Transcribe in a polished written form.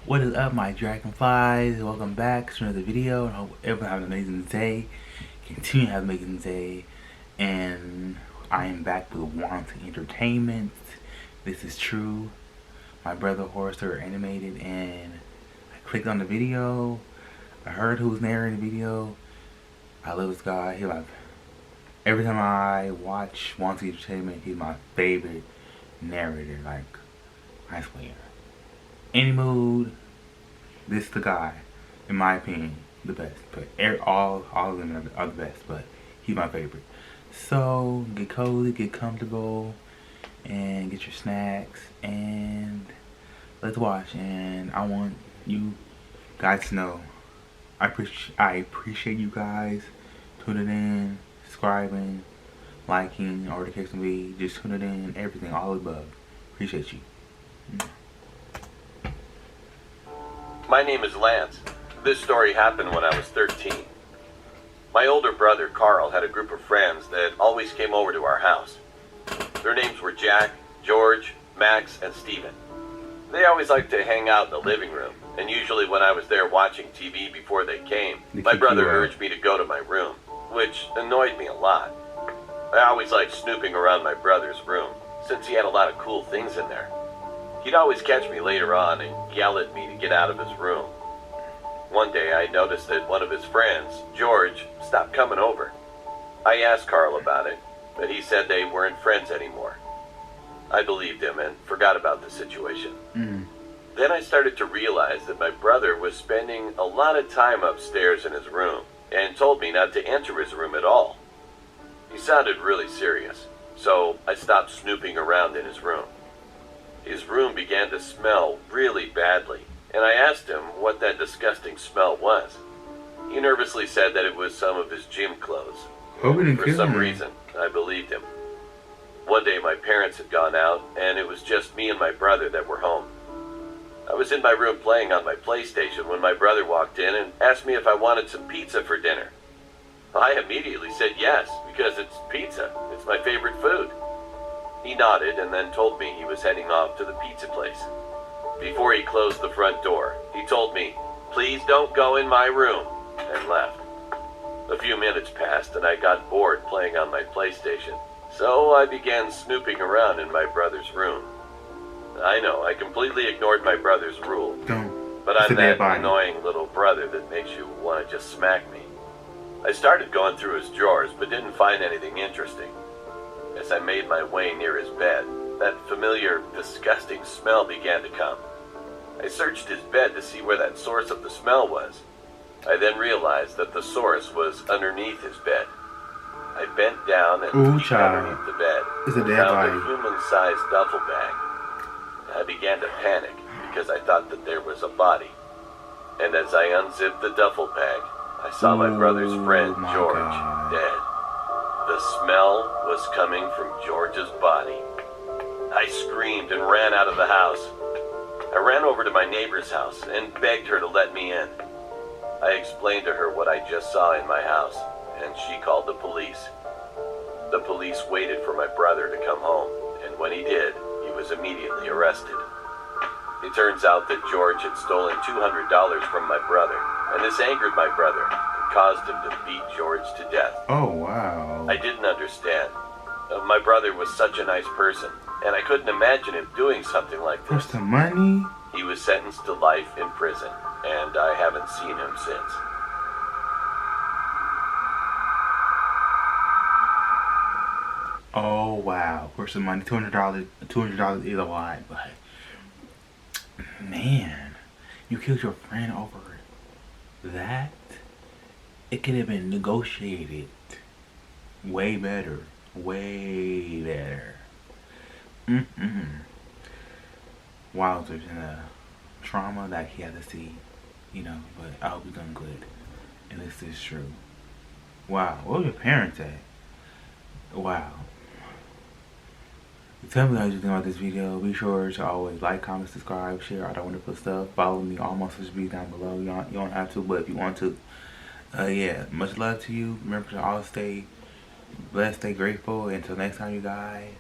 What is up, my dragonflies? Welcome back to another video. I hope everyone have an amazing day. Continue to have an amazing day. And I am back with Wansee Entertainment. This is true. My brother Horster animated, and I clicked on the video. I heard who was narrating the video. I love this guy. He like every time I watch Wansee Entertainment, he's my favorite narrator. Like, I swear. Any mood, this is the guy, in my opinion, the best. But all of them are the best, but he's my favorite. So get cozy, get comfortable, and get your snacks, and let's watch. And I want you guys to know I appreciate you guys tuning in, subscribing, liking, or the case may be, just tuning in, everything, all above. Appreciate you. My name is Lance. This story happened when I was 13. My older brother, Carl, had a group of friends that always came over to our house. Their names were Jack, George, Max, and Steven. They always liked to hang out in the living room, and usually when I was there watching TV before they came, my brother urged me to go to my room, which annoyed me a lot. I always liked snooping around my brother's room, since he had a lot of cool things in there. He'd always catch me later on and yell at me to get out of his room. One day I noticed that one of his friends, George, stopped coming over. I asked Carl about it, but he said they weren't friends anymore. I believed him and forgot about the situation. Then I started to realize that my brother was spending a lot of time upstairs in his room and told me not to enter his room at all. He sounded really serious, so I stopped snooping around in his room. His room began to smell really badly, and I asked him what that disgusting smell was. He nervously said that it was some of his gym clothes. For some reason, I believed him. One day my parents had gone out, and it was just me and my brother that were home. I was in my room playing on my PlayStation when my brother walked in and asked me if I wanted some pizza for dinner. I immediately said yes, because it's pizza. It's my favorite food. He nodded and then told me he was heading off to the pizza place. Before he closed the front door, he told me, "Please don't go in my room," and left. A few minutes passed and I got bored playing on my PlayStation, so I began snooping around in my brother's room. I know, I completely ignored my brother's rule, but I'm that annoying little brother that makes you want to just smack me. I started going through his drawers but didn't find anything interesting. As I made my way near his bed, that familiar, disgusting smell began to come. I searched his bed to see where that source of the smell was. I then realized that the source was underneath his bed. I bent down and peeked underneath the bed, found a human-sized duffel bag. I began to panic because I thought that there was a body. And as I unzipped the duffel bag, I saw my brother's friend, George, dead. The smell was coming from George's body. I screamed and ran out of the house. I ran over to my neighbor's house and begged her to let me in. I explained to her what I just saw in my house, and she called the police. The police waited for my brother to come home, and when he did, he was immediately arrested. It turns out that George had stolen $200 from my brother, and this angered my brother and caused him to beat George to death. Oh, wow. I didn't understand. My brother was such a nice person, and I couldn't imagine him doing something like this. For some money? He was sentenced to life in prison, and I haven't seen him since. Oh, wow. For some money, $200 is a lot, but man, you killed your friend over that? It could have been negotiated way better. Way better. Wowzers, and the trauma that he had to see, you know, but I hope he's done good. And this is true. Wow, what were your parents at? Wow. Tell me what you think about this video. Be sure to always like, comment, subscribe, share all that wonderful stuff. Follow me, all my social media down below. You don't have to, but if you want to. Yeah, much love to you. Remember to always stay blessed, stay grateful. Until next time, you guys.